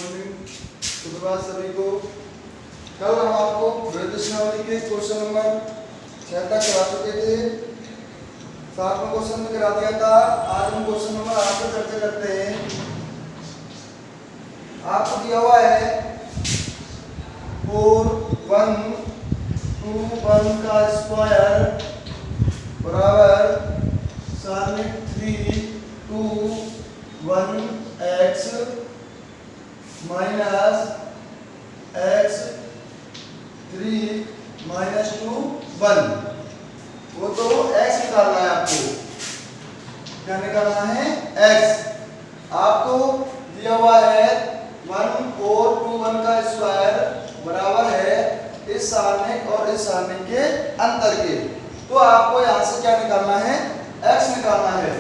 Morning, सुप्रभात सभी को। कल हम आपको प्रश्नावली के क्वेश्चन नंबर 6 तक करा चुके थे। 7वां क्वेश्चन में करा दिया था। आज हम क्वेश्चन नंबर 8 पर चर्चा करते हैं। आपको दिया हुआ है 4 1 2 1 का स्क्वायर बराबर सारणिक 3 2 1 x माइनस x 3 माइनस 2 1। वो तो x निकालना है आपको। क्या निकालना है? x। आपको दिया हुआ है 1 4 2 1 का स्क्वायर बराबर है इस सारणिक और इस सारणिक के अंतर के। तो आपको यहां से क्या निकालना है? x निकालना है।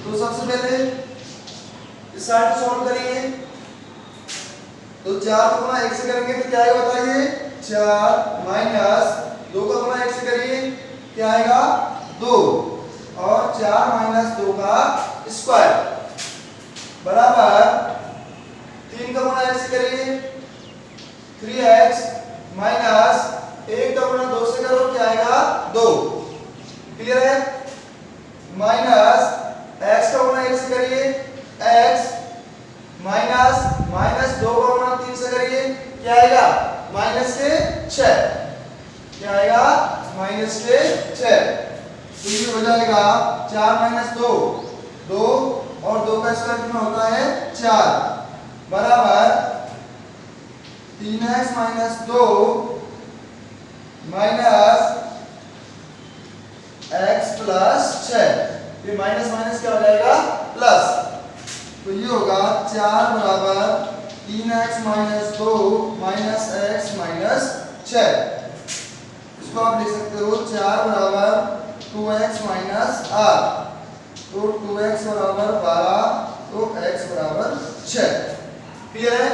तो सबसे पहले इस साइड को सॉल्व करिए। तो 4 को गुणा 1 से करेंगे तो क्या आएगा बताइए? 4 माइनस 2 का गुणा 1 से करिए क्या आएगा? 2 और 4 माइनस 2 का स्क्वायर बराबर 3 का गुणा 1 से करिए 3x माइनस 1 का गुणा 2 से करो क्या आएगा? 2। क्लियर है? माइनस x का गुणा 1 से करिए x माइनस 2 का गुणा 3 से करिए क्या आएगा? माइनस के 6। क्या आएगा? माइनस के 6। तो ये हो जाएगा 4 माइनस 2 2 और 2 का स्क्वायर कितना होता है? 4 बराबर 3x minus 2 minus x plus 6। ये माइनस माइनस क्या हो जाएगा? प्लस। तो ये होगा 4 बराबर 3x minus 2 minus x minus 6। इसको आप लिख सकते हो 4 बराबर 2x माइनस r। तो 2x बराबर 12 तो x बराबर 6। क्लियर है?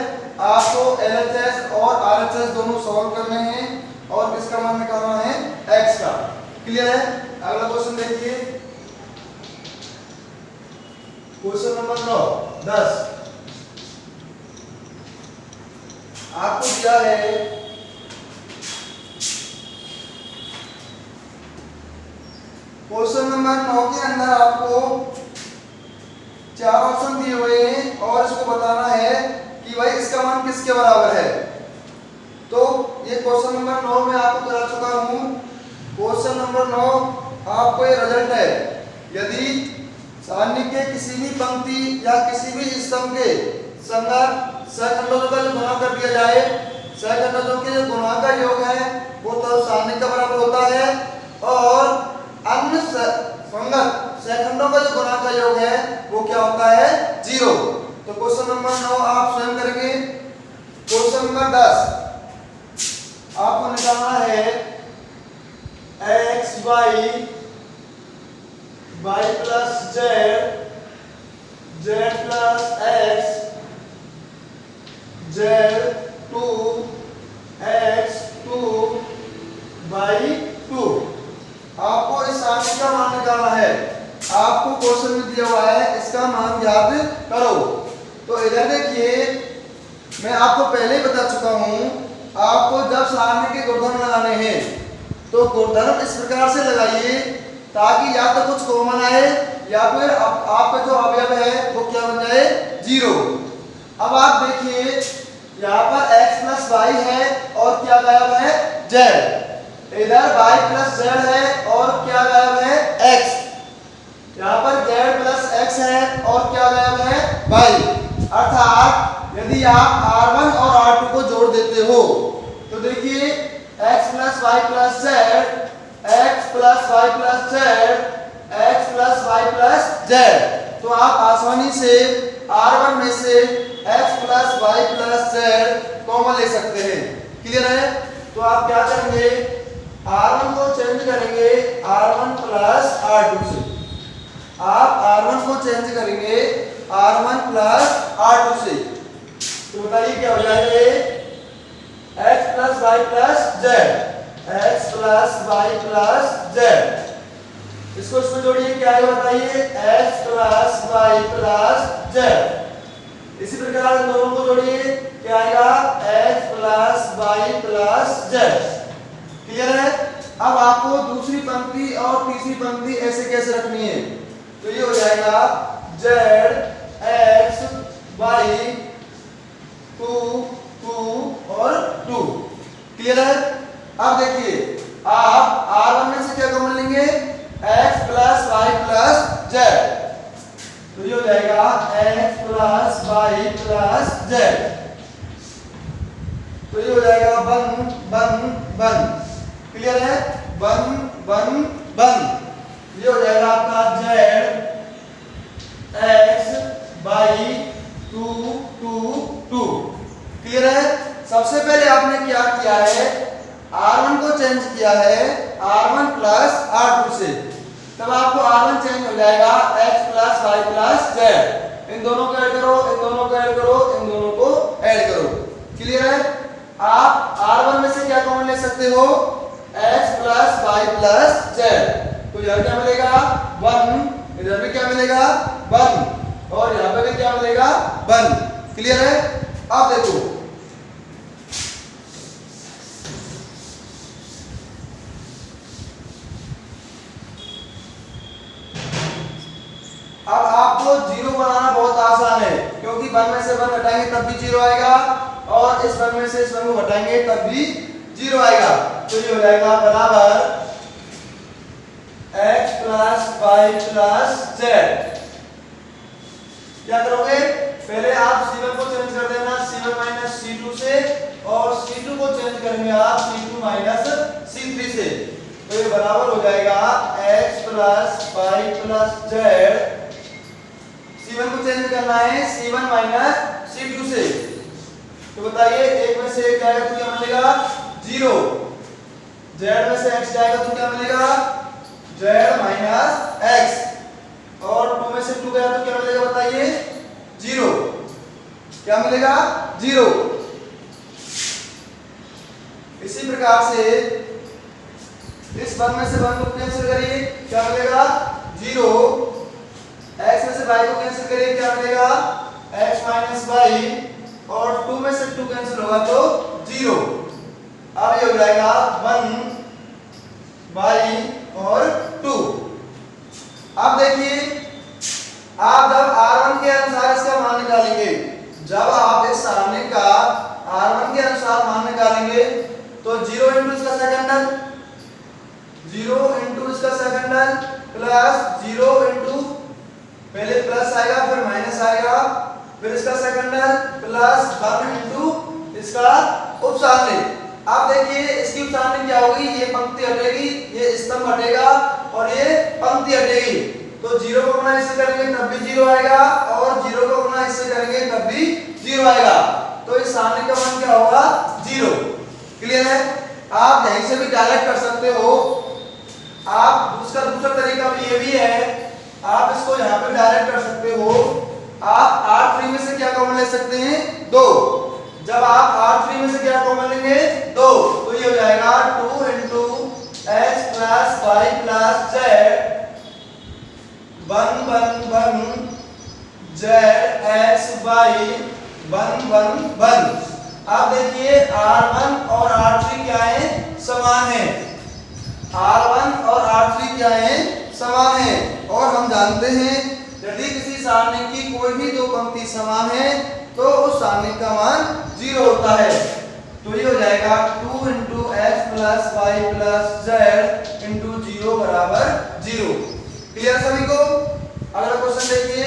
आपको LHS और RHS दोनों सॉल्व करने हैं और किसका मान निकालना है? x का। क्लियर है? अगला क्वेश्चन देखिए। Question number 9 10। आपको दिया है क्वेश्चन नंबर 9 के अंदर आपको 4 ऑप्शन दिए हुए हैं और इसको बताना है कि भाई इसका मान किसके बराबर है। तो ये क्वेश्चन नंबर 9 में आपको करा चुका हूं। क्वेश्चन नंबर 9 आपको ये रिजल्ट है। यदि सारणी के किसी भी पंक्ति या किसी भी स्तंभ के संगत सहखंडों का जो गुणा कर दिया जाए, सहखंडों के जो गुणा का योग है वो तो सारणी का बराबर होता है और अन्य संगत सहखंडों का जो गुणा का योग है वो क्या होता है? 0। तो क्वेश्चन नंबर 9 आप स्वयं करेंगे। क्वेश्चन नंबर 10 आपको निकालना है x y plus z plus x z 2 x 2 y 2। आपको इस सारणी का मान निकालना है। आपको क्वेश्चन में दिया हुआ है इसका मान ज्ञात करो। तो इधर देखिए मैं आपको पहले ही बता चुका हूं। आपको जब सारणी के गुणधर्म लगाने हैं तो गुणधर्म इस प्रकार से लगाइए ताकि या तो कुछ कॉमन आए या फिर आपका जो अवयव है वो क्या बन जाए? 0। अब आप देखिए यहाँ पर x प्लस y है और क्या गायब है? z। इधर y प्लस z है और क्या गायब है? x। यहाँ पर z प्लस x है और क्या गायब है? y। अर्थात यदि आप r1 और r2 को जोड़ देते हो तो देखिए x plus y plus z x plus y plus z x plus y plus z। तो आप आसानी से r1 में से x plus y plus z common ले सकते हैं। क्लियर है? तो आप क्या करेंगे? r1 को चेंज करेंगे r1 प्लस r2 से। आप r1 को चेंज करेंगे r1 प्लस r2 से। तो बताइए क्या हो जाएगा? x plus y plus z x plus y plus z। इसको इसमें जोड़िए क्या आएगा बताइए? x plus y plus z। इसी प्रकार इन दोनों को जोड़िए, क्या आएगा x plus Y plus Z. Clear है? अब आपको दूसरी पंक्ति और तीसरी पंक्ति ऐसे कैसे रखनी है, तो ये हो जाएगा जेड एक्स वाई 2 2 और 2। क्लियर है? अब देखिए आप R1 में से क्या कॉमन लेंगे, x plus Y plus Z, तो ये हो जाएगा x plus Y plus Z, तो ये हो जाएगा 1 1 1। क्लियर है? 1 1 1। ये हो जाएगा आपका जेड एक्स वाई 2 2 2। क्लियर है? सबसे पहले आपने क्या किया है, R1 को चेंज किया है R1 प्लस R2 से, तब आपको R1 चेंज हो जाएगा x plus Y plus Z. इन दोनों को ऐड करो, इन दोनों को ऐड करो, इन दोनों को ऐड करो। क्लियर है? आप R1 में से क्या कॉमन ले सकते हो, x plus Y plus Z, तो इधर क्या मिलेगा 1, इधर भी क्या मिलेगा 1, और यहाँ पे भी क्या मिलेगा 1। क्लियर है? अब देखो अब आपको जीरो बनाना बहुत आसान है, क्योंकि 1 में से 1 हटाएंगे तब भी जीरो आएगा, और इस 1 में से इस 1 को हटाएंगे तब भी जीरो आएगा। तो ये हो जाएगा बराबर x plus Y plus Z. क्या करोगे, पहले आप C1 को चेंज कर देना C1 माइनस C2 से, और C2 को चेंज करेंगे आप C2 माइनस C3 से, तो ये बराबर हो जाएगा x plus Y plus Z. C1 को चेंज करना है C1 माइनस C2 से, तो बताइए एक में से एक जाएगा तो क्या मिलेगा 0, z में से x जाएगा तो क्या मिलेगा z माइनस x, और 2 में से 2 गया तो क्या मिलेगा बताइए 0, क्या मिलेगा 0। इसी प्रकार से इस 1 में से 1 को कैंसिल करिए, क्या मिलेगा 0, x में से y को कैंसिल करिए, क्या मिलेगा x माइनस y, और 2 में से 2 कैंसिल होगा तो 0। अब ये हो जाएगा 1 y और 2। अब देखिए आप जब R1 के अनुसार इसका मान निकालेंगे, जब आप इस सारणी का R1 के अनुसार मान निकालेंगे तो 0 इंटू इसका सेकेंडल, 0 इंटू इसका सेकेंडल प्लस 0 इंटू, पहले प्लस आएगा फिर माइनस आएगा, फिर इसका सेकेंडल प्लस 1 इंटू इसका उपसारणी। अब देखिए इसकी उपसारणी क्या होगी, ये पंक्ति हटेगी, ये स्तंभ हटेगा और ये पंक्ति हटेगी, तो 0 को गुना इससे करेंगे तब भी 0 आएगा, और 0 को गुना इससे करेंगे तब भी 0 आएगा, तो इस सारणी का मान क्या होगा 0। क्लियर है? आप यहीं से भी डायरेक्ट कर सकते हो, आप उसका दूसरा तरीका भी ये भी है, आप इसको यहाँ पे डायरेक्ट कर सकते हो। आप R3 में से क्या कॉमन ले सकते हैं 2, जब आप R3 में से क्या कॉमन लेंगे 2, तो ये हो जाएगा 2 into x plus Y plus Z 1 1 1 Z X Y 1 1 1। अब देखिए R1 और R3 क्या है, समान है, R1 और R3 क्या है, समान है, और हम जानते हैं यदि किसी सारणी की कोई भी दो पंक्ति समान है तो उस सारणी का मान 0 होता है। तो ये हो जाएगा 2 into X plus Y plus Z into 0 बराबर 0। क्लियर सभी को? अगला क्वेश्चन देखिए,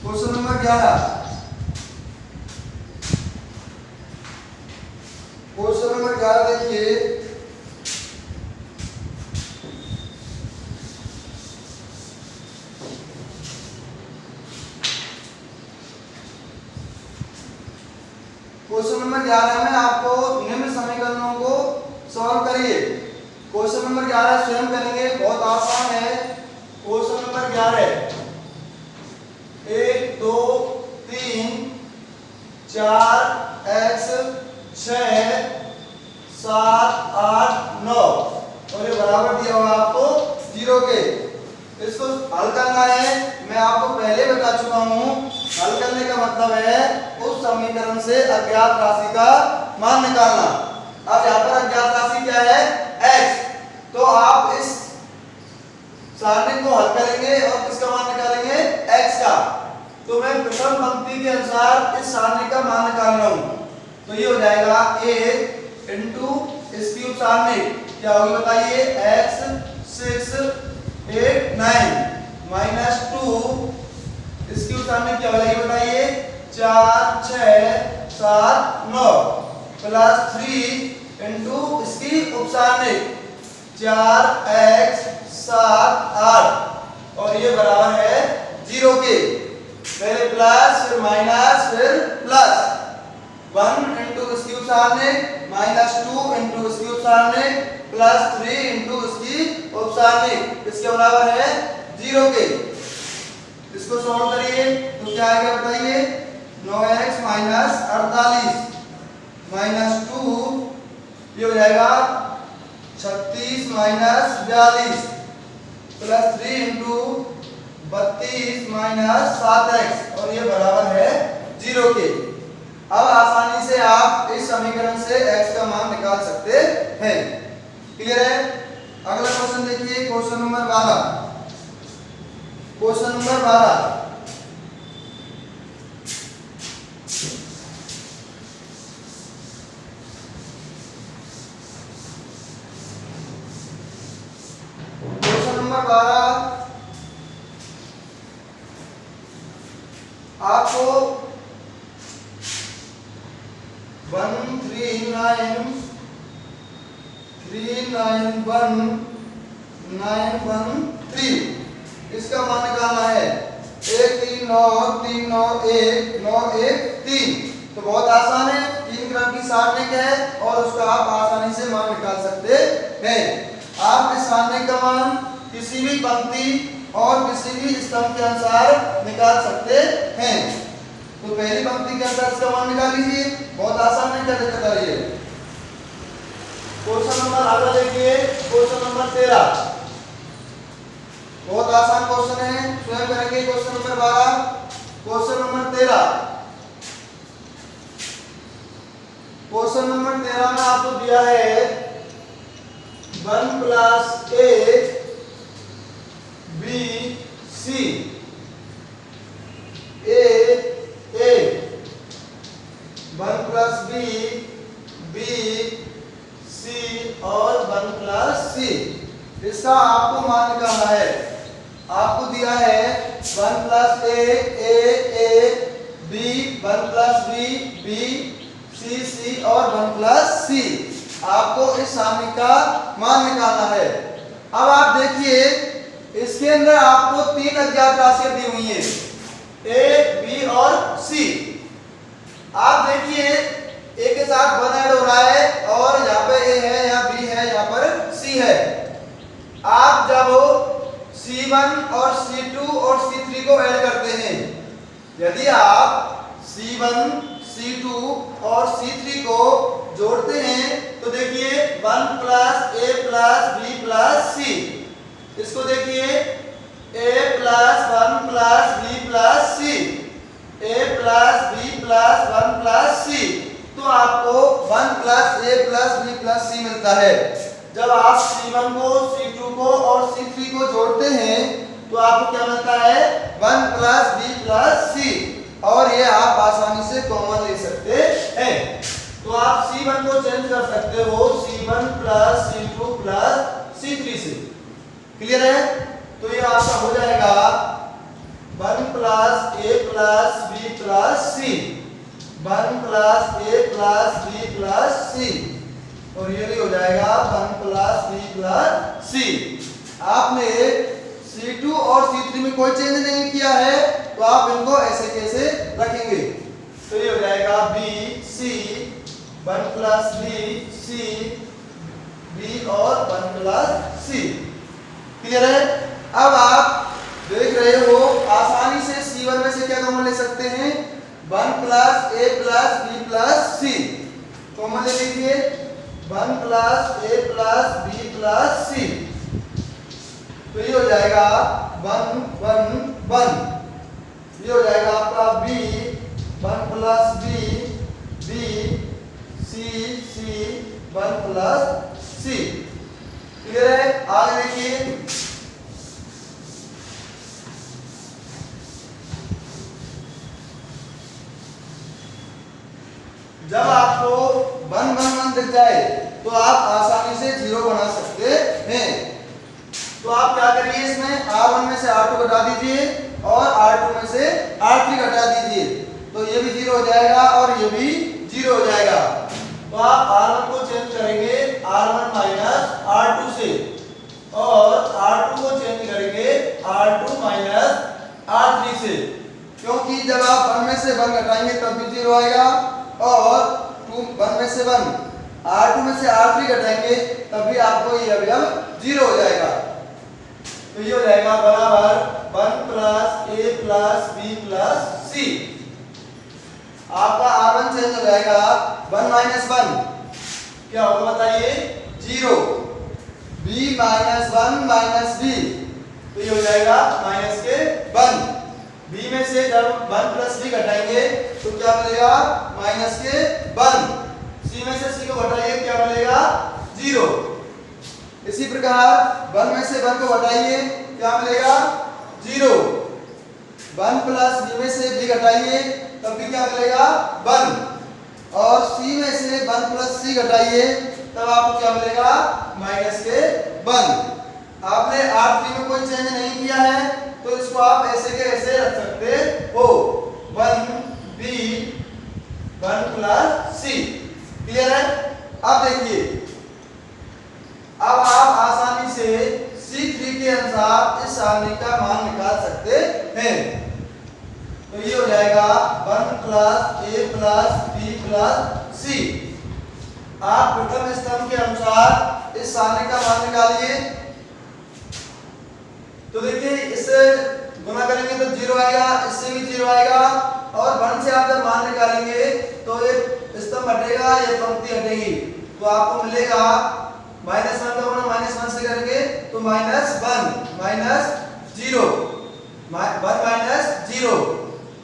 क्वेश्चन नंबर 11। क्वेश्चन नंबर 11 देखिए, क्वेश्चन नंबर 11 में आपको निम्न समीकरणों को सॉल्व करिए। क्वेश्चन नंबर 11 स्वयं करेंगे, बहुत आसान है। क्वेश्चन नंबर 11 1 2 3 4 x 6 7 8 9 और ये बराबर दिया होगा आपको 0 के। इसको हल करना है, मैं आपको पहले बता चुका हूं हल करने का मतलब है उस समीकरण से अज्ञात राशि का मान निकालना। अब यहाँ पर अज्ञात राशि क्या है? x। तो आप इस सारणी को हल करेंगे और किसका मान निकालेंगे? x का। तो मैं प्रथम पंक्ति के अनुसार इस सारणी का मान निकाल रहा हूं। तो ये हो जाएगा a इंटू इसकी उप सारणी क्या होगी बताइए? x 6 8 9 माइनस 2 इसकी उप सारणी क्या हो जाएगी बताइए? 4 6 7 9 प्लस 3 इंटू इसकी उप सारणी 4x 7 8 और ये बराबर है 0 के। पहले प्लस फिर माइनस फिर प्लस 1 इंटू इसकी उप सारणी माइनस 2 इंटू इसकी उप सारणी प्लस 3 इंटू इसकी उप सारणी किसके बराबर है? 0 के। इसको सॉल्व करिए तो क्या आएगा बताइए? 9x माइनस 48 माइनस 2 ये हो जाएगा 36 minus 42 plus 3 into 32 minus 7x और ये बराबर है 0 के। अब आसानी से आप इस समीकरण से x का मान निकाल सकते हैं। क्लियर है? अगला क्वेश्चन देखिए, क्वेश्चन नंबर 12। क्वेश्चन नंबर 12 आपको 13913 इसका मान निकालना है। 139391913 तो बहुत आसान है, 3 क्रम की सारणिक है और उसका आप आसानी से मान निकाल सकते हैं। आप इस सारणी का मान किसी भी पंक्ति और किसी भी स्तंभ के अनुसार निकाल सकते हैं। तो पहली पंक्ति के अनुसार इसका मान निकाल लीजिए, बहुत आसान है, क्या दिक्कत आ रही है? क्वेश्चन नंबर अगला देखिए, क्वेश्चन नंबर 13 बहुत आसान क्वेश्चन है, स्वयं करेंगे। Question number 12 question number 13 question number 13 में आपको दिया है 1 plus a b c a 1 plus b b c और 1 प्लस c इसका आपको मान निकालना है। आपको दिया है 1 plus a b 1 plus b b c c और 1 प्लस c आपको इस सारणी का मान निकालना है। अब आप देखिए इसके अंदर आपको 3 अज्ञात राशियां दी हुई हैं, a b और c। आप देखिए a के साथ 1 ऐड हो रहा है और यहाँ पे a है, यहाँ b है, यहाँ पर c है। आप जब c1 और c2 और c3 को ऐड करते हैं, यदि आप c1 c2 और c3 को जोड़ते हैं तो देखिए 1 plus a plus b plus c। इसको देखिए a plus 1 plus b plus c a plus b plus 1 plus c। तो आपको 1 plus a plus b plus c मिलता है। जब आप c1 को c2 को और c3 को जोड़ते हैं तो आपको क्या मिलता है? 1 प्लस b प्लस c और ये आप आसानी से कॉमन ले सकते हैं। तो आप c1 को चेंज कर सकते हो c1 plus c2 plus c3 से। क्लियर है? तो ये आपका हो जाएगा 1 plus a plus b plus c 1 plus a plus b plus c और ये भी हो जाएगा 1 प्लस b प्लस c। आपने c2 और c3 में कोई चेंज नहीं किया है तो आप इनको ऐसे कैसे रखेंगे? तो ये हो जाएगा b c 1 plus b c b और 1 प्लस c। क्लियर है? अब आप देख रहे हो आसानी से c1 में से क्या कॉमन ले सकते हैं? 1 plus a plus b plus c common ले लीजिए। 1 plus a plus b plus c तो ये हो जाएगा 1 1 1। ये हो जाएगा आपका b 1 plus b b c 1 plus c। Clear है? आगे देखिए, जब आपको 1 1 1 दिख जाए तो आप आसानी से 0 बना सकते हैं। तो आप क्या करिए, इसमें R1 में से R2 घटा दीजिए और R2 में से R3 घटा दीजिए, तो ये भी 0 हो जाएगा और ये भी 0 हो जाएगा। तो आप R1 को चेंज करेंगे R1 माइनस R2 से और R2 को चेंज करेंगे R2 माइनस R3 से, क्योंकि जब आप 1 में से 1 घटाएंगे तब भी 0 आएगा और 1 में से 1 R2 में से R3 घटाएंगे तब भी आपको ये अवयव 0 हो जाएगा। तो ये हो जाएगा बराबर 1 plus a plus b plus c। आपका R1 चेंज हो जाएगा 1 माइनस 1 क्या होगा बताइए, 0। b माइनस 1 माइनस b, तो ये हो जाएगा माइनस के 1। b में से जब 1 प्लस b घटाएंगे तो क्या मिलेगा, माइनस के 1। c में से c को घटाइए क्या मिलेगा, 0। इसी प्रकार 1 में से 1 को घटाइए क्या मिलेगा, 0। 1 प्लस b में से b घटाइए तब भी क्या मिलेगा, 1। और c में से 1 प्लस c घटाइए तब आपको क्या मिलेगा, माइनस के 1। आपने R3 में कोई चेंज नहीं किया है तो इसको आप ऐसे के ऐसे रख सकते हो, 1b 1 प्लस c। क्लियर है? अब देखिए, अब आप आसानी से C3 के अनुसार इस सारणी का मान निकाल सकते हैं। तो ये हो जाएगा 1 plus a plus b plus c। आप प्रथम स्तंभ के अनुसार इस सारणी का मान निकालिए। तो देखिए, इससे गुना करेंगे तो 0 आएगा, इससे भी 0 आएगा और 1 से आप जब मान निकालेंगे तो ये स्तंभ हटेगा, ये पंक्ति हटेगी, तो आपको मिलेगा -1 का गुणा -1 से करेंगे तो -1 माइनस 0 1 माइनस 0।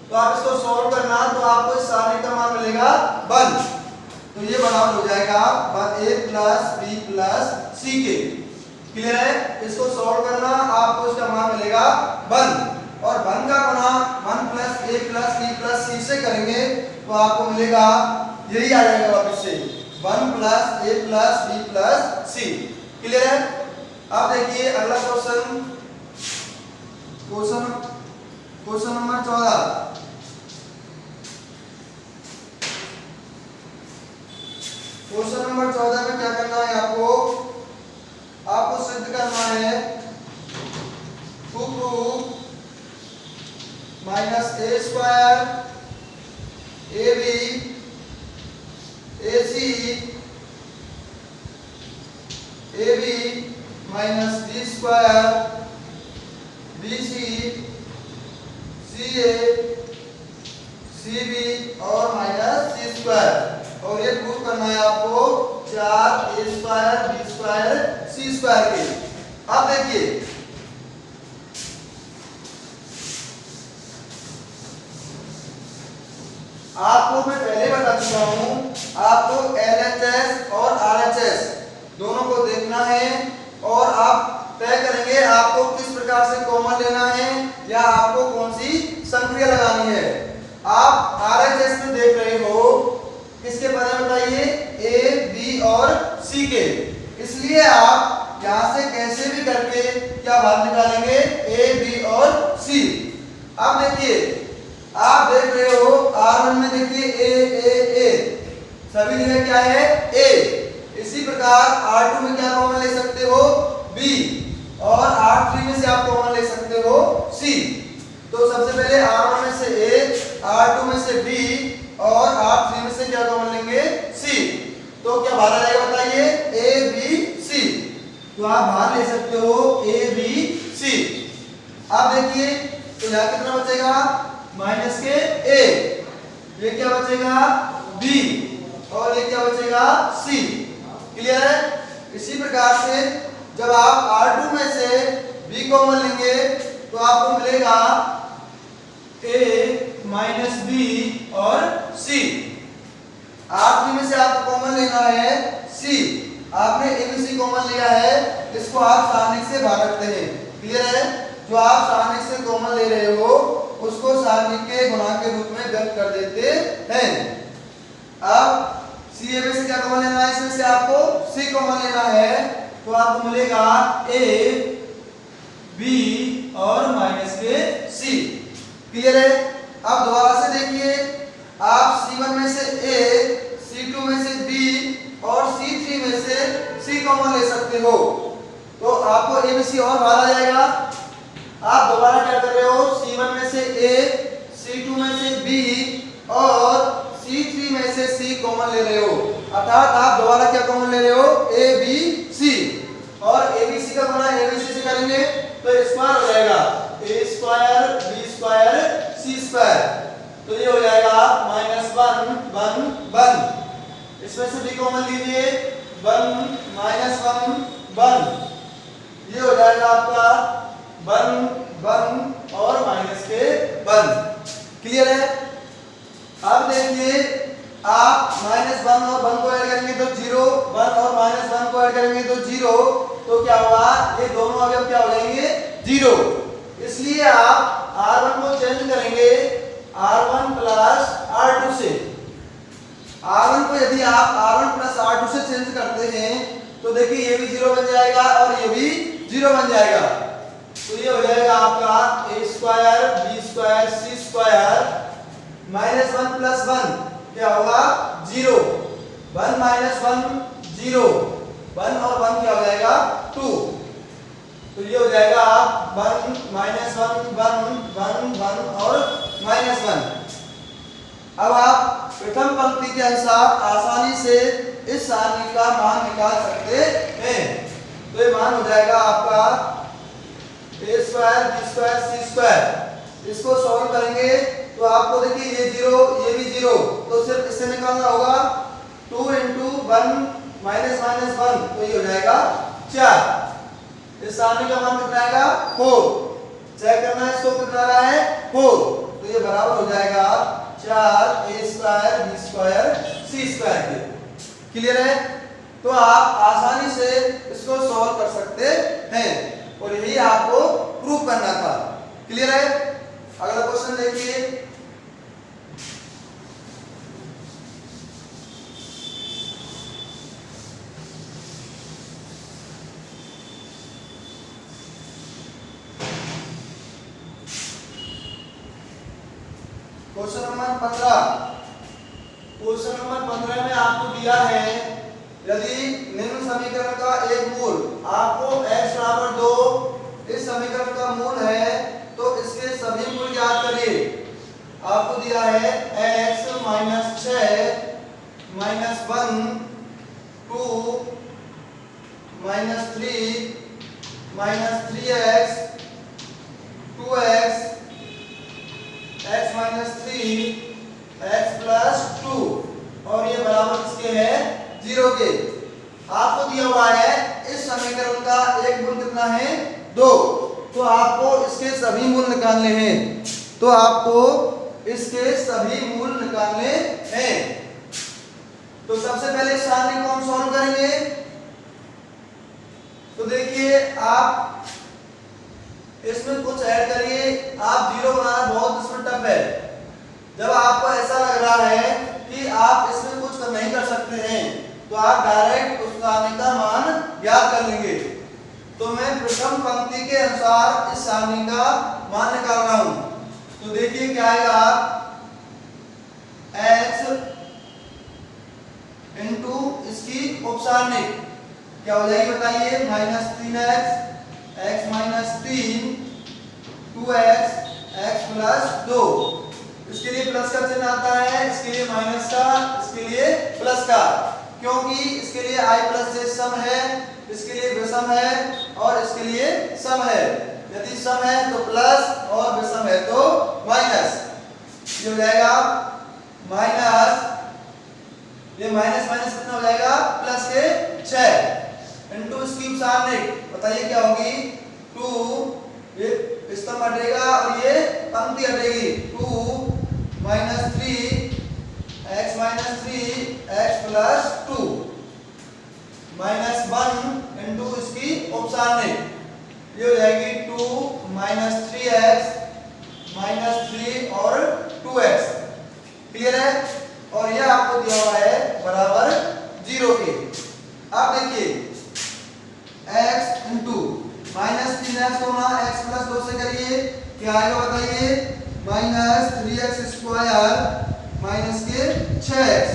तो आप इसको सॉल्व करना तो आपको इस सारणी का मान मिलेगा 1। तो ये बराबर हो जाएगा a plus b plus c के। क्लियर है? इसको सॉल्व करना, आपको इसका मान मिलेगा 1 और 1 का गुणा 1 plus a plus b plus c से करेंगे तो आपको मिलेगा, यही आ जाएगा वापस से 1 plus a plus b plus c। Clear है? अब देखिए अगला क्वेश्चन नंबर 14। क्वेश्चन नंबर 14 में क्या करना है, आपको सिद्ध करना है 2 minus a square ab ac ab minus b square bc ca cb और माइनस c स्क्वायर। और ये प्रूव करना है आपको 4a square b square c square के। अब देखिए, आपको मैं पहले बता चुका हूं, आपको LHS और RHS दोनों को देखना है और आप तय करेंगे आपको किस प्रकार से कॉमन लेना है या आपको कौन सी संक्रिया लगानी है। आप RHS में देख रहे हो, किसके पद हैं बताइए, A, B और C के, इसलिए आप यहां से कैसे भी करके क्या बाहर निकालेंगे, A, B और C। अब देखिए, आप देख रहे हो R1 में देखिए A सभी जगह क्या है, A। इसी प्रकार R2 में क्या कॉमन ले सकते हो, B और R3 में से आप कॉमन ले सकते हो C। तो सबसे पहले R1 में से A, R2 में से B और R3 में से क्या कॉमन लेंगे, C। तो क्या बाहर आ जाएगा बताइए, A B C। तो आप बाहर ले सकते हो A B C। अब देखिए, तो यहाँ कितना बचेगा, माइनस के A, ये क्या बचेगा B और ये क्या बचेगा C। क्लियर है? इसी प्रकार से जब आप R2 में से B कॉमन लेंगे तो आपको मिलेगा ए माइनस बी और सी। आखिरी में से आपको कॉमन लेना है सी। आपने ए बी सी कॉमन लिया है, इसको आप सारणिक से बाहर रखते हैं। क्लियर है? जो आप सारणिक से कॉमन ले रहे हो उसको सारणिक के गुणांक के रूप में व्यक्त कर देते हैं। अब सी ए बी सी क्या कॉमन लेना है? इसमें से आपको सी कॉमन लेना है, तो आपको मिलेगा ए बी और माइनस के सी। क्लियर है? अब दोबारा से देखिए, आप C1 में से A, C2 में से B और C3 में से C कॉमन ले सकते हो, तो आपको A में C और बाहर आ जाएगा। आप दोबारा क्या कर रहे हो? C1 में से A, C2 में से B और C3 में से C कॉमन ले रहे हो, अर्थात आप दोबारा क्या कॉमन ले रहे हो? A B C। और A B C का गुणा A B C से करेंगे तो स्क्वायर हो जाएगा, A square B square C square, तो ये हो जाएगा -1 इसमें से B कॉमन लीजिए, 1 -1 ये हो जाएगा आपका 1 और माइनस के 1। क्लियर है? अब देखिए, आप -1 और 1 को ऐड करेंगे तो 0, 1 और -1 को ऐड करेंगे तो 0, तो क्या होगा? ये दोनों अवयव क्या हो जाएंगे? 0। इसलिए आप R1 को चेंज करेंगे R1 प्लस R2 से। R1 को यदि आप R1 प्लस R2 से चेंज करते हैं तो देखिए ये भी 0 बन जाएगा और ये भी 0 बन जाएगा, तो ये हो जाएगा आपका A square B square C square -1 plus 1 क्या होगा? 0। 1 -1 0, 1 और 1 क्या हो जाएगा? 2, तो ये हो जाएगा आप 1 -1 1 और -1। अब आप प्रथम पंक्ति के अनुसार आसानी से इस सारणी का मान निकाल सकते हैं। तो ये मान हो जाएगा आपका A square B square C square. इसको सॉल्व करेंगे तो आपको देखिए ये 0 ये भी 0, तो सिर्फ इससे निकालना होगा 2 × 1 -1, तो ये हो जाएगा 4। इस सारणी का मान कितना आएगा? 4। चेक करना है इसको कितना आ रहा है? 4, तो ये बराबर हो जाएगा 4 A square B square C square के। क्लियर है? तो आप आसानी से इसको सॉल्व कर सकते हैं और यही आपको प्रूव करना था। क्लियर है? अगला क्वेश्चन देखिए, क्वेश्चन नंबर 15। क्वेश्चन नंबर 15 में आपको दिया है, यदि निम्न समीकरण का एक मूल आपको x बराबर 2 इस समीकरण का मूल है तो इसके सभी मूल ज्ञात करिए। आपको दिया है x -6 -1 2 -3 -3x 2x x - 3 x + 2 और ये बराबर किसके है? 0 के। आपको दिया हुआ है इस समीकरण का एक मूल कितना है? 2, तो आपको इसके सभी मूल निकालने हैं। तो आपको इसके सभी मूल निकालने हैं। तो सबसे पहले सारणी को हम सॉल्व करेंगे। तो देखिए, आप इसमें कुछ ऐड करिए। आप 0 बनाना बहुत इसमें टफ है। जब आपको ऐसा लग रहा है कि आप इसमें कुछ नहीं कर सकते हैं तो आप डायरेक्ट उस सारणी का मान ज्ञात कर लेंगे। तो मैं प्रथम पंक्ति के अनुसार इस सारणी का मान निकाल रहा हूं। तो देखिए क्या आएगा? x इंटू इसकी उपसारणिक क्या हो जाएगी बताइए? -3x x - 3 2x x + 2। इसके लिए प्लस का चिन्ह आता है, इसके लिए माइनस का, इसके लिए प्लस का, क्योंकि इसके लिए i + j सम है, इसके लिए विषम है और इसके लिए सम है। यदि सम है तो प्लस और विषम है तो माइनस। ये हो जाएगा माइनस, ये माइनस माइनस कितना हो जाएगा? प्लस के 6 इंटू इसकी सारणिक बताइए क्या होगी? 2, ये स्तंभ हटेगा और ये पंक्ति हटेगी 2 minus 3 x minus 3 x plus 2 minus 1 into इसकी उपसारणिक, ये हो जाएगी 2 माइनस 3x माइनस 3 और 2x। क्लियर है? और यह आपको दिया हुआ है बराबर 0 के। अब देखिए x इंटू माइनस 3x को ना x प्लस 2 से करिए, क्या आएगा बताइए? माइनस 3x स्क्वायर माइनस के 6x,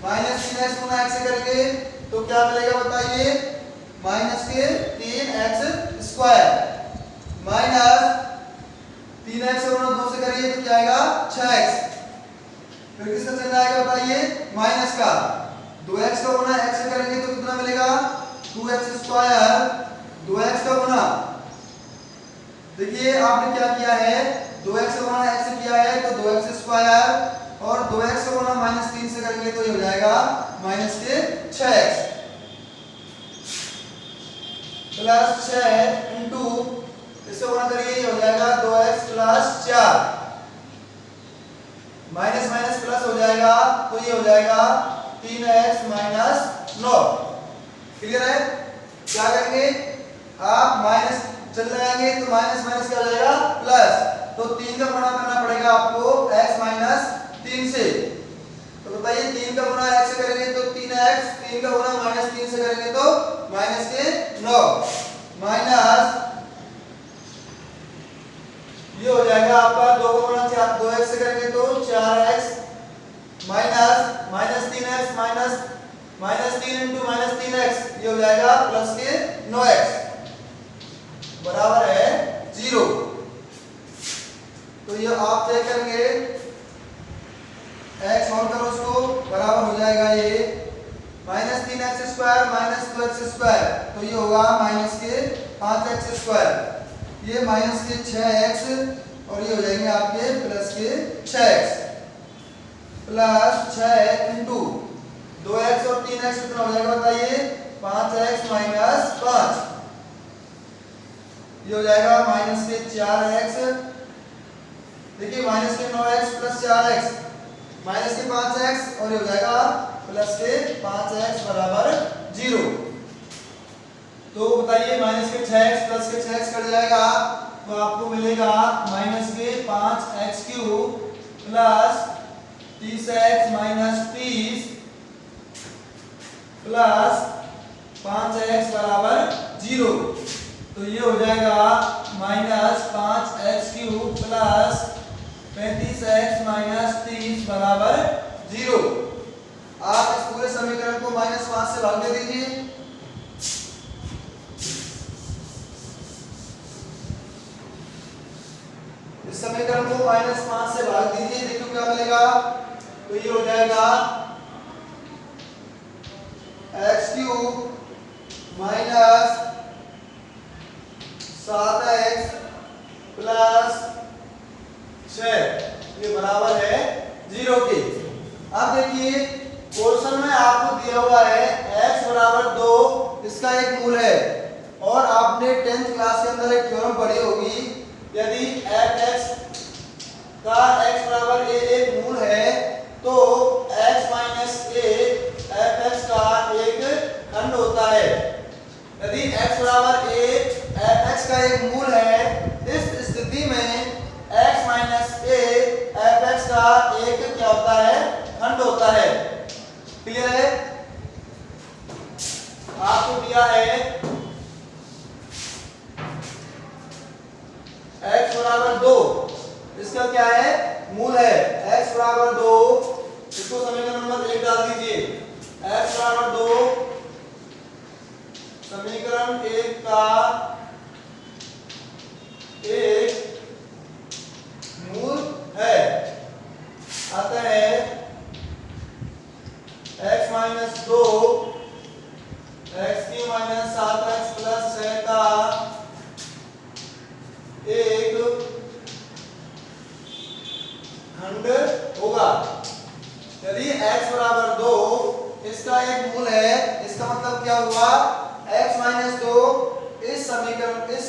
माइनस 3x को ना x से करेंगे तो क्या मिलेगा बताइए? माइनस के 3x स्क्वायर, माइनस 3x को ना 2 से करिए तो क्या आएगा? 6x। फिर किसका चिन्ह आएगा बताइए? माइनस का। 2x का गुना x से करेंगे तो कितना मिलेगा? 2x स्क्वायर, 2x का गुना, देखिए आपने क्या किया है, 2x का गुना x से किया है तो 2x स्क्वायर और 2x का गुना माइनस 3 से करेंगे तो ये हो जाएगा माइनस के 6x प्लस 6 इंटू इससे गुना करिए, ये हो जाएगा 2x plus 4, minus minus plus हो जाएगा तो ये हो जाएगा 3x माइनस 9। क्लियर है? क्या करेंगे आप? माइनस चल जाएंगे तो माइनस माइनस क्या हो जाएगा? प्लस, तो 3 का गुणा करना पड़ेगा आपको x माइनस 3 से। तो बताइए 3 का गुणा x से करेंगे तो 3x, 3 का गुणा माइनस 3 से करेंगे तो माइनस के 9, माइनस ये हो जाएगा आपका 2 का गुणा 2x से करेंगे तो 4x, minus minus 3x minus minus 3 into minus 3x, ये हो जाएगा प्लस के 9x बराबर है 0। तो ये आप तय करेंगे x और करो उसको, बराबर हो जाएगा ये minus 3x square minus 2x square, तो ये होगा माइनस के 5x स्क्वायर, ये माइनस के 6x और ये हो जाएंगे आपके प्लस के 6x, प्लस 6 इंटू 2x और 3x कितना हो जाएगा बताइए? 5x माइनस 5, ये हो जाएगा माइनस के 4x, देखिए माइनस के 9x प्लस 4x माइनस के 5x और ये हो जाएगा प्लस के 5x बराबर 0। तो बताइए माइनस के 6x प्लस के 6x कट जाएगा तो आपको मिलेगा माइनस के 5x cube plus 30x minus 30 plus 5x बराबर 0। तो ये हो जाएगा minus 5x cube plus 35x minus 30 बराबर 0। आप इस पूरे समीकरण को माइनस 5 से भाग दे दीजिए, इस समीकरण को माइनस 5 से भाग दीजिए, देखो क्या मिलेगा? तो ये हो जाएगा x cube minus 7x plus 6, ये बराबर है 0 के। अब देखिए क्वेश्चन में आपको दिया हुआ है x बराबर 2, इसका एक मूल है, और आपने 10th क्लास के अंदर एक थ्योरम पढ़ी होगी, यदि f(x) का x बराबर a एक मूल है तो x माइनस a f(x) का एक खंड होता है। यदि x बराबर a f(x) का एक मूल है, इस स्थिति में x माइनस a f(x) का एक क्या होता है? खंड होता है। क्लियर है? आपको दिया है x बराबर 2, इसका क्या है? मूल है x बराबर 2, इसको समीकरण नंबर 1 डाल दीजिए। x बराबर 2 समीकरण 1 का एक मूल है, आता है x माइनस 2 x की माइनस 7x प्लस 6 का एक खंड होगा। यदि x बराबर 2 इसका एक मूल है, इसका मतलब क्या हुआ? x माइनस 2 इस समीकरण, इस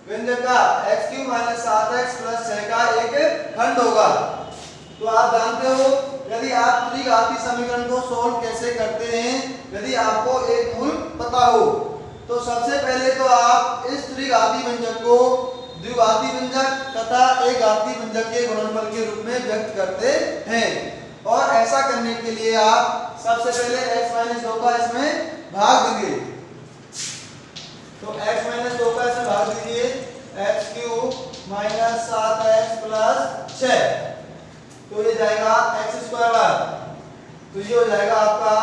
व्यंजक का x cube minus 7x plus 6 का एक खंड होगा। तो आप जानते हो यदि आप त्रिघातीय समीकरण को सॉल्व कैसे करते हैं, यदि आपको एक मूल पता हो तो सबसे पहले तो आप इस त्रिघातीय व्यंजक को द्विघातीय व्यंजक तथा एक घातीय व्यंजक के गुणनफल के रूप में व्यक्त करते हैं। और ऐसा करने के लिए आप सबसे पहले x 2 का इसमें भाग देंगे। तो x 2 का इसमें भाग दीजिए, x cube minus 7x plus 6, तो ये जाएगा एक्स स्क्वायर बार, तो ये हो जाएगा आपका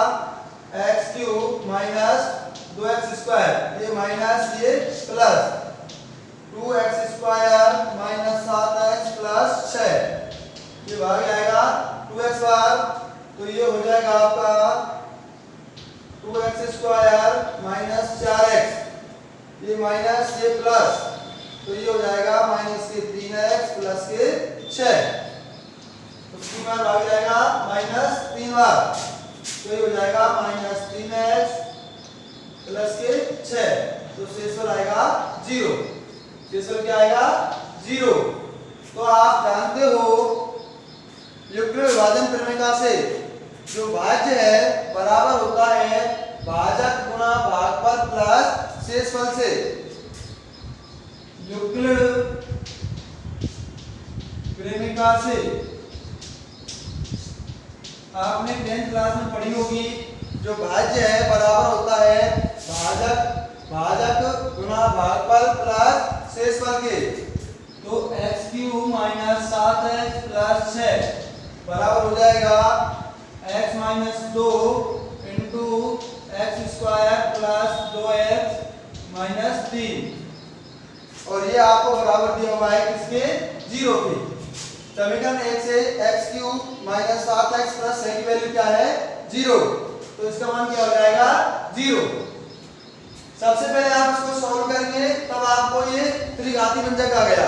x cube minus 2x square, ये माइनस ये plus 2x square minus 7x plus 6, ये भाग जाएगा 2x बार, तो ये हो जाएगा आपका 2x स्क्वायर माइनस 4x, ये माइनस ये प्लस, तो ये हो जाएगा माइनस के 3x प्लस के 6, तो 3 बार भाग जाएगा माइनस 3 बार, तो ये हो जाएगा माइनस 3x प्लस के 6, तो शेषफल आएगा 0। शेषफल क्या आएगा 0। तो आप जानते हो युग्म विभाजन प्रमेय से जो भाज्य है बराबर होता है भाजक गुणा भागफल प्लस शेषफल से। युग्म प्रेमिका से आपने 10th क्लास में पढ़ी होगी, जो भाज्य है बराबर होता है भाजक गुणा भागफल प्लस शेषफल के। तो x cube minus 7x plus 6 बराबर हो जाएगा x minus 2 into x square plus 2x minus 3, और ये आपको बराबर दिया हुआ है किसके 0 के। समीकरण 1 से x cube minus 7x plus 6 की वैल्यू क्या है 0, तो इसका मान क्या हो जाएगा 0। सबसे पहले आप इसको सॉल्व करेंगे तब आपको ये त्रिघातीय व्यंजक आ गया,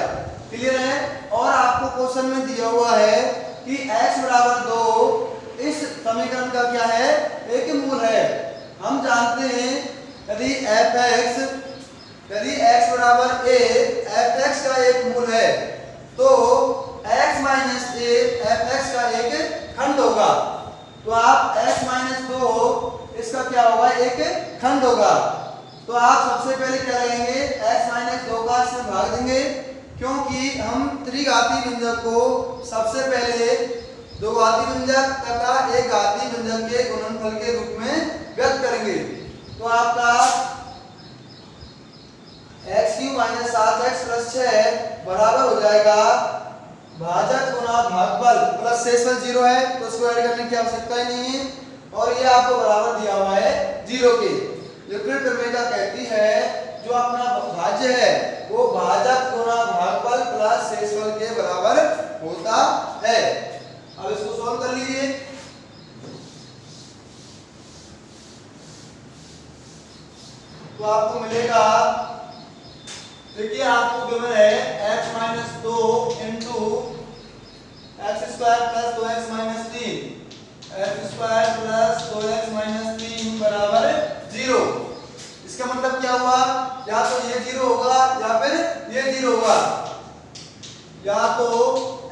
क्लियर है। और आपको क्वेश्चन में दिया हुआ है कि x बराबर 2 इस समीकरण का क्या है एक मूल है। हम जानते हैं यदि x बराबर a fx का एक मूल है तो x माइनस a fx का एक खंड होगा। तो आप x माइनस 2 इसका क्या होगा एक खंड होगा। तो आप सबसे पहले क्या करेंगे x माइनस 2 का इसमें भाग देंगे, क्योंकि हम त्रिघातीय व्यंजक को सबसे पहले द्विघातीय व्यंजक तथा एक घातीय व्यंजक के गुणनफल के रूप में व्यक्त करेंगे। तो आपका x cube minus 7x plus 6 बराबर हो जाएगा भाजक गुणा भागफल प्लस शेषफल 0 है तो इसको ऐड करने की आवश्यकता ही नहीं है, और ये आपको बराबर दिया हुआ है 0 के। यूक्लिड प्रमेय कहती है जो अपना भाज्य है वो भाजक गुणा भागफल प्लस शेषफल के बराबर होता है। अब इसको सॉल्व कर लीजिए। तो आपको मिलेगा, देखिए आपको गिवन है x minus 2 into x square plus 2x minus 3, x square plus 2x minus 3 बराबर 0। इसका मतलब क्या हुआ, या तो ये 0 होगा या फिर ये 0 होगा। या तो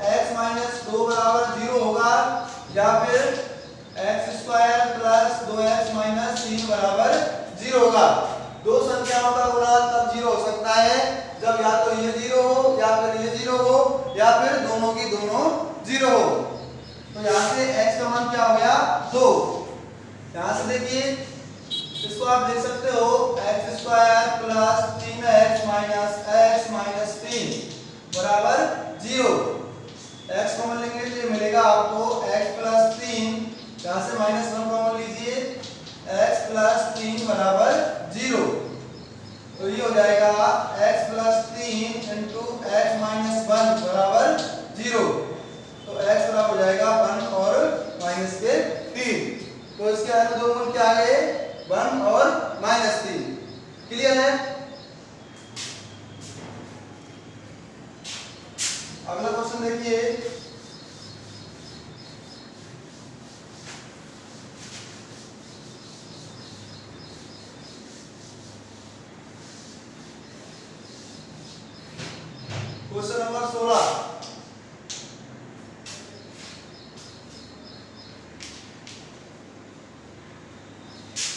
x माइनस 2 बराबर 0 होगा या फिर x square plus 2x minus 3 बराबर 0 होगा। दो संख्याओं का गुणा तब 0 हो सकता है जब या तो ये 0 हो या फिर ये 0 हो या फिर दोनों की दोनों 0 हो। तो यहाँ से x का मान क्या हो गया 2। यहाँ से देखिए इसको आप देख सकते हो x square plus 3x minus x minus 3 बराबर 0। x कॉमन लेंगे तो ये मिलेगा आपको x प्लस 3, यहाँ से माइनस 1 कॉमन लीजिए, x प्लस 3 बराबर 0। तो ये हो जाएगा x plus 3 into x minus 1 बराबर 0। तो x बराबर हो जाएगा 1 और माइनस के 3। तो इसके अंदर दो मूल क्या आ गए 1 और माइनस 3। क्लियर है। अगला क्वेश्चन देखिए, question number 16।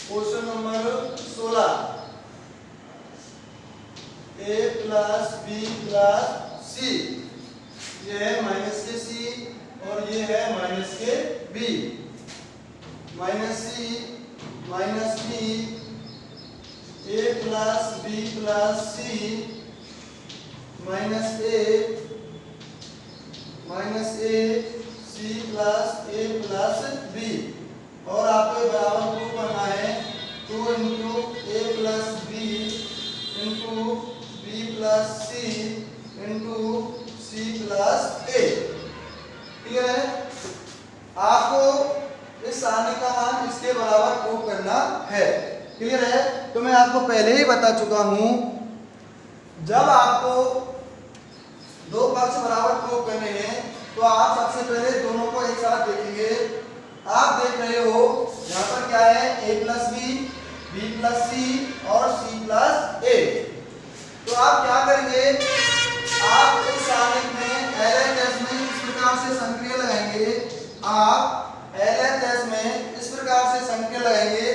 Question number 16, a plus B plus C, ये है माइनस के सी और ये है माइनस के B. Minus C minus B, A plus B plus C minus A C plus A plus B. और आपको बराबर प्रूव करना है 2 into A plus B into B plus C into C plus A. Clear है? आपको इस सारणी का मान इसके बराबर प्रूव करना है। क्लियर है? तो मैं आपको पहले ही बता चुका हूं, जब आपको दो पक्ष बराबर प्रूव करने हैं तो आप सबसे पहले दोनों को एक साथ देखेंगे। आप देख रहे हो यहाँ पर क्या है, a प्लस बी प्लस सी और c प्लस ए। तो आप क्या करेंगे, आप इस सारणी में LHS में इस प्रकार से संक्रिया लगाएंगे। आप LHS में इस प्रकार से संक्रिया लगाएंगे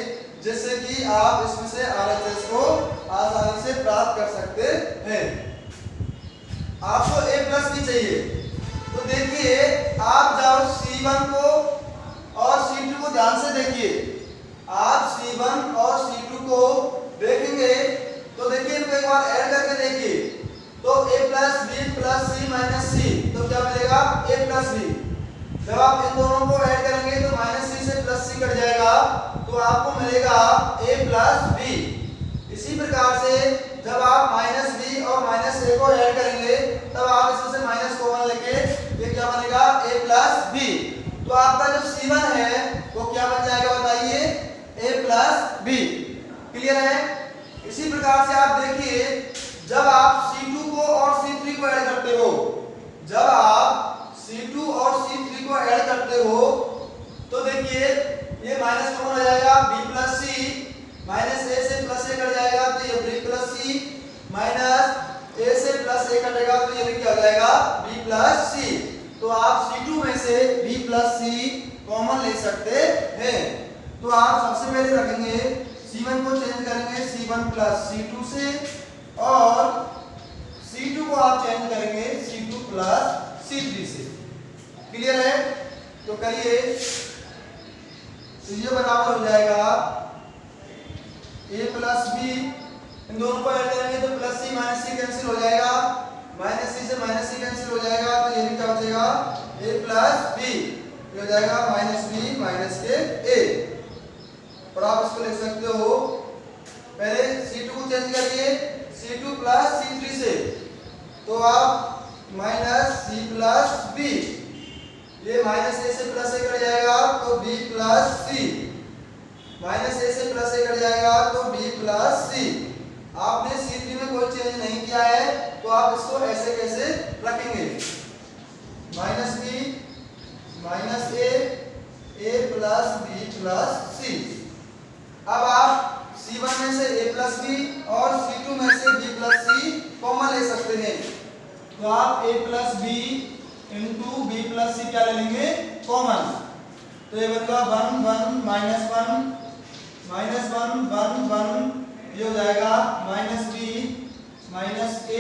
जिससे कि आप इसमें से RHS को आसानी से प्राप्त कर सकते हैं। आपको a प्लस बी चाहिए, तो देखिए आप जब C1 को और C2 को ध्यान से देखिए, आप C1 और C2 को देखेंगे तो देखिए इनको एक बार ऐड करके देखिए, तो a plus B plus C minus C, तो क्या मिलेगा a प्लस बी। जब आप इन दोनों को ऐड करेंगे तो माइनस सी से प्लस सी कट जाएगा, तो आपको मिलेगा a प्लस बी। इसी प्रकार से जब आप माइनस बी और माइनस ए को ऐड करेंगे तब आप इसमें से माइनस कॉमन लेके ये क्या बनेगा a प्लस बी। तो आपका जो C1 है वो क्या बन जाएगा बताइए, a प्लस बी। क्लियर है? इसी प्रकार से आप देखिए जब आप C2 को और C3 को ऐड करते हो, जब आप C2 और C3 को ऐड करते हो तो देखिए ये माइनस कॉमन हो जाएगा b प्लस सी, माइनस ए से प्लस ए कट जाएगा तो ये b प्लस सी, माइनस ए से प्लस ए कटेगा तो ये भी क्या हो जाएगा b प्लस सी। तो आप C2 में से b प्लस सी कॉमन ले सकते हैं। तो आप सबसे पहले रखेंगे C1 को चेंज करेंगे C1 प्लस C2 से और C2 को आप चेंज करेंगे C2 प्लस C3 से। क्लियर है? तो करिए, तो ये बराबर हो जाएगा a प्लस बी, इन दोनों को ऐड करेंगे तो प्लस सी माइनस सी कैंसिल हो जाएगा, माइनस सी से माइनस सी कैंसिल हो जाएगा तो ये भी क्या हो जाएगा a प्लस बी, ये हो जाएगा माइनस बी माइनस के a। और आप इसको लिख सकते हो, पहले C2 को चेंज करिए C2 प्लस C3 से, तो आप माइनस C प्लस बी, ये माइनस ए से प्लस ए कट जाएगा तो b प्लस सी, माइनस ए से प्लस ए कट जाएगा तो b प्लस सी। आपने C3 में कोई चेंज नहीं किया है तो आप इसको ऐसे कैसे रखेंगे, माइनस बी माइनस ए प्लस बी प्लस सी। अब आप C1 में से a प्लस बी और C2 में से b प्लस सी कॉमन ले सकते हैं, तो आप a plus B into B plus C क्या ले लेंगे कॉमन, तो ये बनेगा 1 1 माइनस 1 माइनस 1 1 1, ये हो जाएगा माइनस बी माइनस ए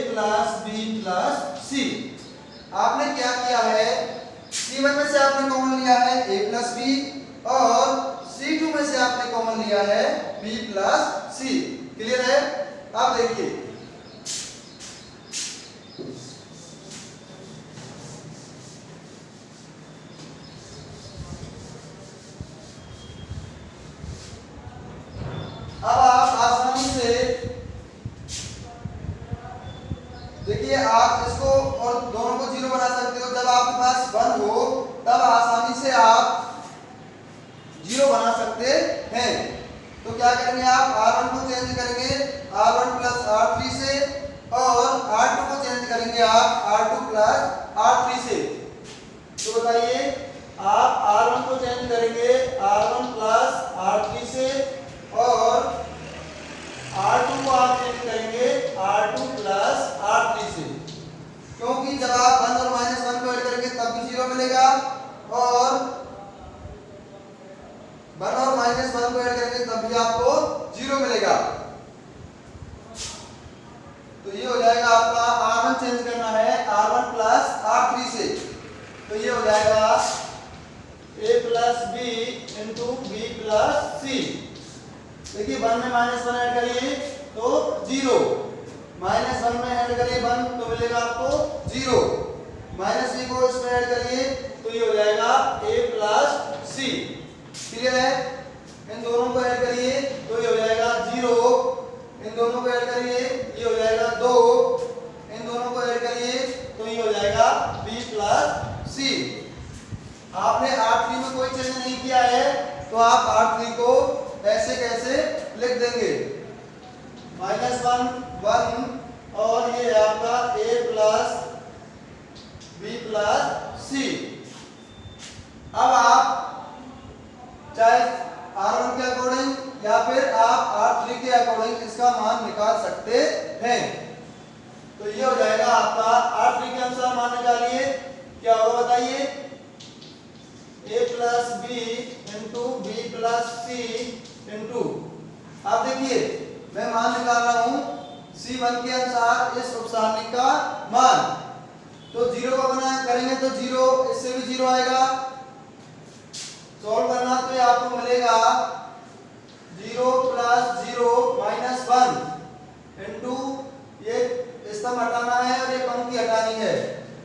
प्लस बी प्लस सी। आपने क्या किया है, C1 में से आपने कॉमन लिया है a प्लस बी और C2 में से आपने कॉमन लिया है b प्लस सी। क्लियर है? आप देखिए अब आप आसानी से देखिए, आप इसको और दोनों को जीरो बना सकते हो। जब आपके पास 1 हो तब आसानी से आप जीरो बना सकते हैं। तो क्या करेंगे, आप R1 को चेंज करेंगे R1 प्लस R3 से और R2 को चेंज करेंगे आप R2 प्लस R3 से। तो बताइए, आप R1 को चेंज करेंगे R1 प्लस R3 से और R2 को आप चेंज करेंगे R2 प्लस -1 को ऐड करेंगे तब भी आपको 0 मिलेगा। तो ये हो जाएगा आपका R1 चेंज करना है R1 प्लस R3 से, तो ये हो जाएगा A plus B into B plus C। देखिए 1 में -1 ऐड करिए तो 0, -1 में ऐड करिए 1 तो मिलेगा आपको 0, -b को इसमें ऐड करिए तो ये हो जाएगा A प्लस C। क्लियर है? इन दोनों को ऐड करिए तो ये हो जाएगा 0, इन दोनों को ऐड करिए ये हो जाएगा 2, इन दोनों को ऐड करिए तो ये हो जाएगा B प्लस C। आपने R3 में कोई चेंज नहीं किया है तो आप R3 को ऐसे कैसे लिख देंगे, -1 1 और ये आपका A plus B plus C। अब आप चाहे R1 के अकॉर्डिंग या फिर आप R3 के अकॉर्डिंग इसका मान निकाल सकते हैं। तो ये हो जाएगा आपका R3 के अनुसार मान निकालिए, क्या होगा बताइए, A plus B into B plus C into, आप देखिए मैं मान निकाल रहा हूं C1 के अनुसार इस उपसारणी का मान, तो 0 का बना करेंगे तो 0, इससे भी 0 आएगा, सॉल्व करना तो ये आपको मिलेगा 0 प्लस 0 -1 इंटू ये स्तंभ हटाना है और ये पंक्ति हटानी है,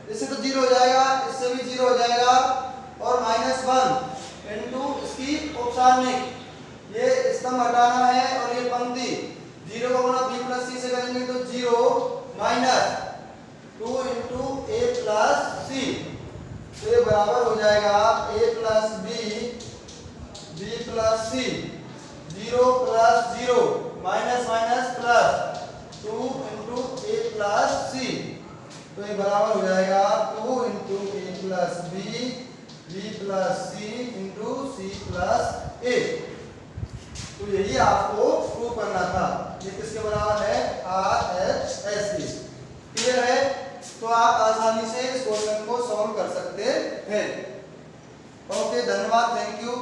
इससे तो 0 हो जाएगा, इससे भी 0 हो जाएगा और -1 इंटू इसकी उपसारणी, ये स्तंभ हटाना है और ये पंक्ति, 0 को गुणा B प्लस C से करेंगे तो 0 -2 इंटू A प्लस C, तो ये बराबर हो जाएगा A plus B plus C, 0 plus 0 minus minus plus 2 into A plus C, तो ये बराबर हो जाएगा 2 into A plus B plus C into C plus A। तो यही आपको प्रूव करना था, ये किसके बराबर है, RHS के। क्लियर है? तो आप आसानी से इस क्वेश्चन को सॉल्व कर सकते हैं। ओके, धन्यवाद, थैंक यू।